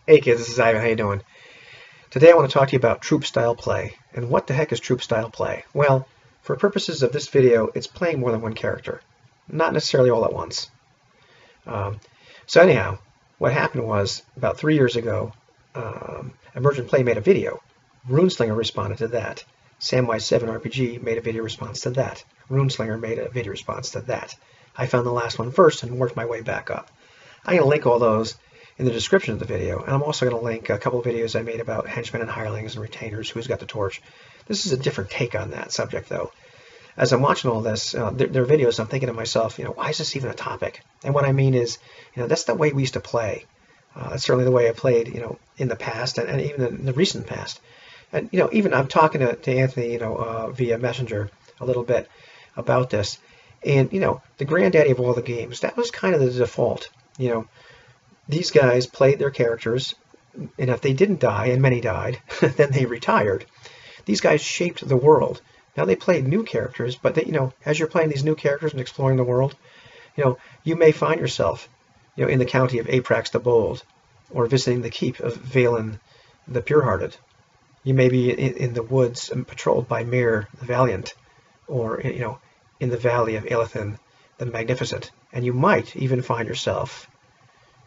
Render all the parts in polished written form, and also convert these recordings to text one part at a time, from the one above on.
Hey kids, this is Ivan. How you doing? Today I want to talk to you about troop style play. And what the heck is troop style play? Well, for purposes of this video, it's playing more than one character, not necessarily all at once. So anyhow, what happened was about 3 years ago, Emergent Play made a video. Runeslinger responded to that. Samwise 7 RPG made a video response to that. Runeslinger made a video response to that. I found the last one first and worked my way back up. I'm going to link all those in the description of the video, and I'm also going to link a couple of videos I made about henchmen and hirelings and retainers, who's got the torch. This is a different take on that subject, though. As I'm watching all this, their videos, I'm thinking to myself, why is this even a topic? And what I mean is, that's the way we used to play. That's certainly the way I played, in the past and even in the recent past. And, even I'm talking to Anthony, via Messenger a little bit about this. And, the granddaddy of all the games, that was kind of the default, These guys played their characters, and if they didn't die, and many died, then they retired. These guys shaped the world. Now they played new characters, but they, as you're playing these new characters and exploring the world, you may find yourself, in the county of Aprax the Bold, or visiting the keep of Valen the Purehearted. You may be in the woods patrolled by Mir the Valiant, or in the valley of Elethin the Magnificent, and you might even find yourself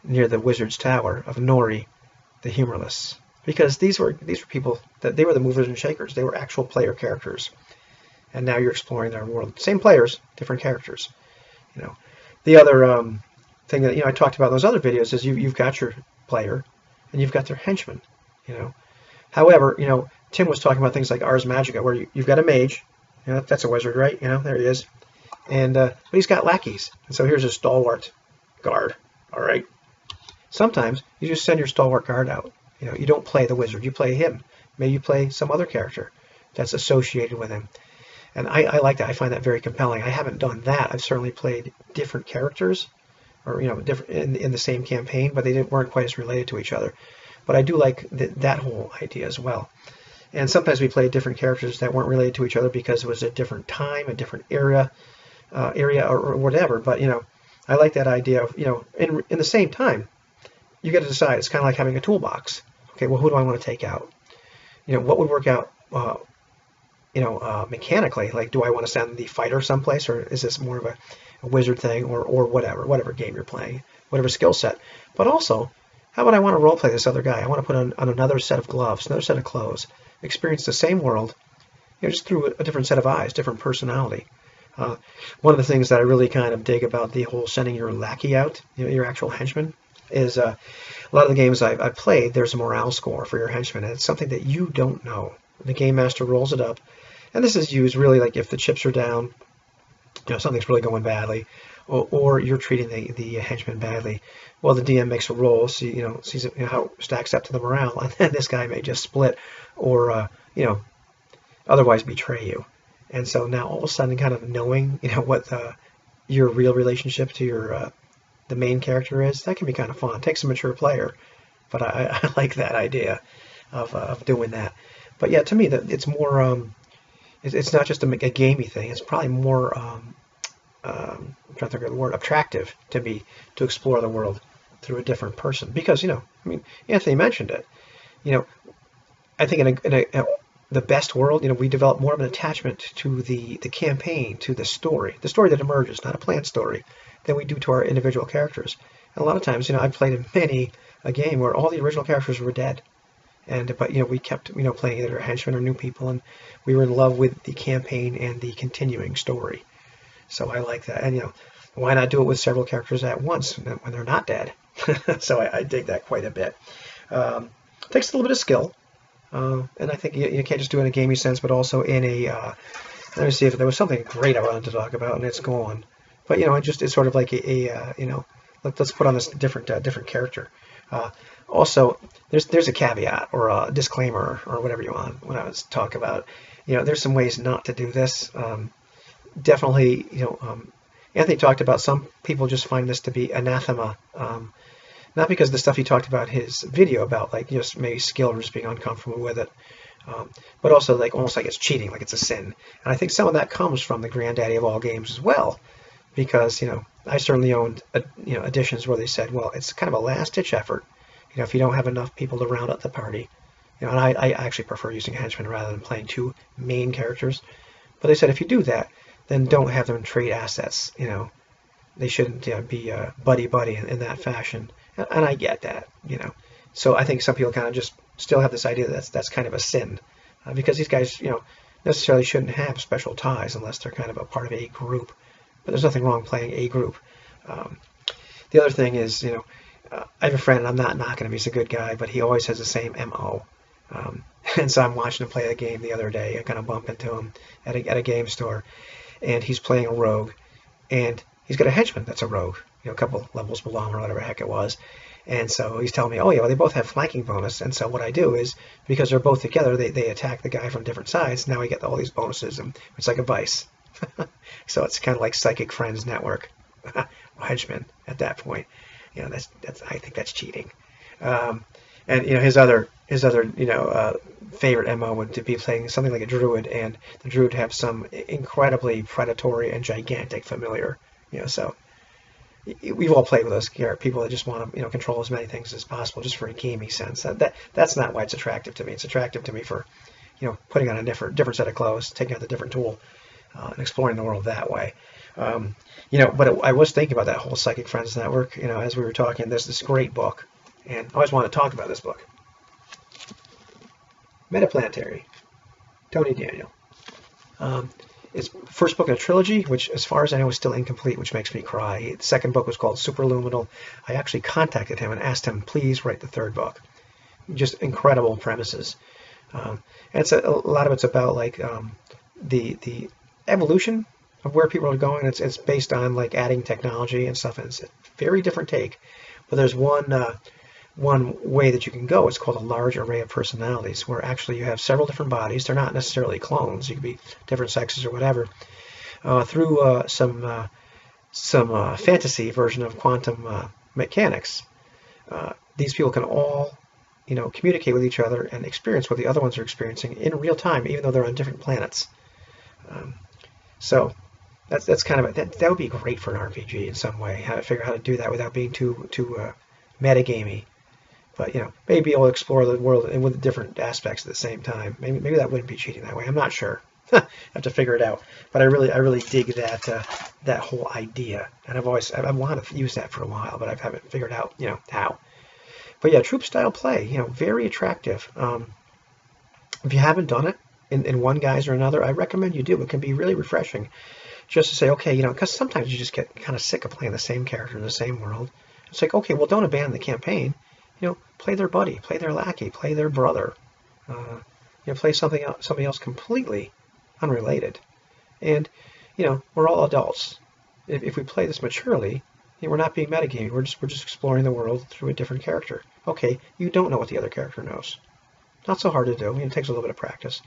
near the Wizard's Tower of Nori the Humorless, because these were people that they were the movers and shakers. They were actual player characters, and now you're exploring their world. Same players, different characters. The other thing that I talked about in those other videos is you've got your player, and you've got their henchman. However, Tim was talking about things like Ars Magica, where you've got a mage. That's a wizard, right? There he is, and but he's got lackeys, and so here's a stalwart guard. All right. Sometimes you just send your stalwart guard out. You don't play the wizard, you play him. Maybe you play some other character that's associated with him. And I like that. I find that very compelling. I haven't done that. I've certainly played different characters, or different in the same campaign, but they weren't quite as related to each other. But I do like that whole idea as well. And sometimes we played different characters that weren't related to each other because it was a different time, a different area or whatever. But I like that idea of in the same time. You got to decide. It's kind of like having a toolbox. Okay, well, who do I want to take out? What would work out, mechanically? Like, do I want to send the fighter someplace, or is this more of a wizard thing, or whatever game you're playing, whatever skill set? But also, how about I want to role play this other guy? I want to put on another set of gloves, another set of clothes, experience the same world, just through a different set of eyes, different personality. One of the things that I really kind of dig about the whole sending your lackey out, your actual henchman, is a lot of the games I've played, there's a morale score for your henchman, and it's something that you don't know. The game master rolls it up, and this is used really like if the chips are down, something's really going badly, or you're treating the henchman badly. Well, the DM makes a roll, sees how it stacks up to the morale, and then this guy may just split, or otherwise betray you. And so now all of a sudden, kind of knowing what your real relationship to your the main character is, that can be kind of fun. It takes a mature player, but I like that idea of doing that. But yeah, to me, it's more it's not just a gamey thing. It's probably more I'm trying to think of the word, attractive to me to explore the world through a different person, because Anthony mentioned it. I think in the best world, we develop more of an attachment to the campaign, to the story that emerges, not a planned story, than we do to our individual characters. And a lot of times, I've played in many a game where all the original characters were dead, but we kept playing either henchmen or new people, and we were in love with the campaign and the continuing story. So I like that, and why not do it with several characters at once when they're not dead? So I dig that quite a bit. Takes a little bit of skill, and I think you can't just do it in a gamey sense, but also in a let me see if there was something great I wanted to talk about, and it's gone. But it's sort of like let's put on this different character. Also, there's a caveat or a disclaimer or whatever you want when I was talk about. There's some ways not to do this. Definitely, Anthony talked about some people just find this to be anathema. Not because of the stuff he talked about his video about, like just maybe skill or just being uncomfortable with it, but also almost like it's cheating, like it's a sin. And I think some of that comes from the granddaddy of all games as well. Because I certainly owned editions where they said, well, it's kind of a last-ditch effort, if you don't have enough people to round up the party, and I actually prefer using henchmen rather than playing two main characters. But they said if you do that, then don't have them trade assets. They shouldn't be buddy-buddy in that fashion. And I get that, So I think some people kind of just still have this idea that that's kind of a sin. Because these guys, necessarily shouldn't have special ties unless they're kind of a part of a group. But there's nothing wrong playing a group. The other thing is, I have a friend, and I'm not knocking him, he's a good guy, but he always has the same MO. And so I'm watching him play the game the other day. I kind of bump into him at a game store, and he's playing a rogue, and he's got a henchman that's a rogue, a couple levels below him or whatever the heck it was. And so he's telling me, oh yeah, well, they both have flanking bonus. And so what I do is, because they're both together, they attack the guy from different sides. Now we get all these bonuses, and it's like a vice. So it's kind of like Psychic Friends Network, henchman at that point. That's I think that's cheating. And his other favorite MO would be playing something like a druid, and the druid have some incredibly predatory and gigantic familiar. So we've all played with those people that just want to control as many things as possible just for a gaming sense. That's not why it's attractive to me. It's attractive to me for putting on a different set of clothes, taking out the different tool, and exploring the world that way. But I was thinking about that whole Psychic Friends Network. As we were talking, there's this great book, and I always want to talk about this book. Metaplanetary, Tony Daniel. It's first book in a trilogy, which, as far as I know, is still incomplete, which makes me cry. The second book was called Superluminal. I actually contacted him and asked him, please write the third book. Just incredible premises. And it's a lot of it's about like the evolution of where people are going. It's based on like adding technology and stuff, and it's a very different take. But there's one way that you can go. It's called a large array of personalities, where actually you have several different bodies. They're not necessarily clones. You could be different sexes or whatever. Through some fantasy version of quantum mechanics, these people can all communicate with each other and experience what the other ones are experiencing in real time, even though they're on different planets. So that's kind of that would be great for an RPG in some way. How to figure out how to do that without being too metagamey. But maybe able to explore the world and with different aspects at the same time. Maybe that wouldn't be cheating that way. I'm not sure. I have to figure it out. But I really dig that whole idea, and I've wanted to use that for a while, but I haven't figured out how. But yeah, Troupe style play, very attractive. If you haven't done it in one guise or another, I recommend you do. It can be really refreshing, just to say, okay, because sometimes you just get kind of sick of playing the same character in the same world. It's like, okay, well, don't abandon the campaign. Play their buddy, play their lackey, play their brother. Play somebody else completely unrelated. And we're all adults. If we play this maturely, we're not being metagaming. We're just exploring the world through a different character. Okay, you don't know what the other character knows. Not so hard to do. It takes a little bit of practice,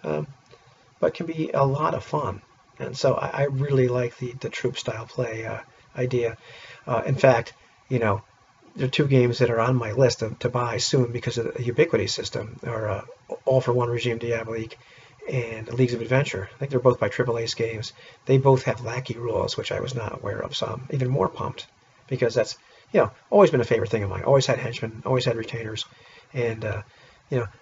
but can be a lot of fun. And so I really like the Troupe style play idea. In fact, there are two games that are on my list to buy soon because of the Ubiquity system, or All for One Regime Diabolique and Leagues of Adventure. I think they're both by Triple Ace Games. They both have lackey rules, which I was not aware of, so I'm even more pumped because that's always been a favorite thing of mine. Always had henchmen, always had retainers, and I'm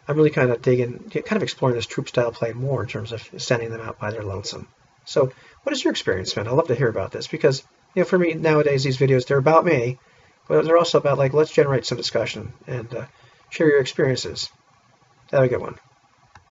really kind of exploring this Troupe style play more in terms of sending them out by their lonesome. So, what is your experience been? I'd love to hear about this because for me nowadays these videos, they're about me. But they're also about, let's generate some discussion and share your experiences. Have a good one.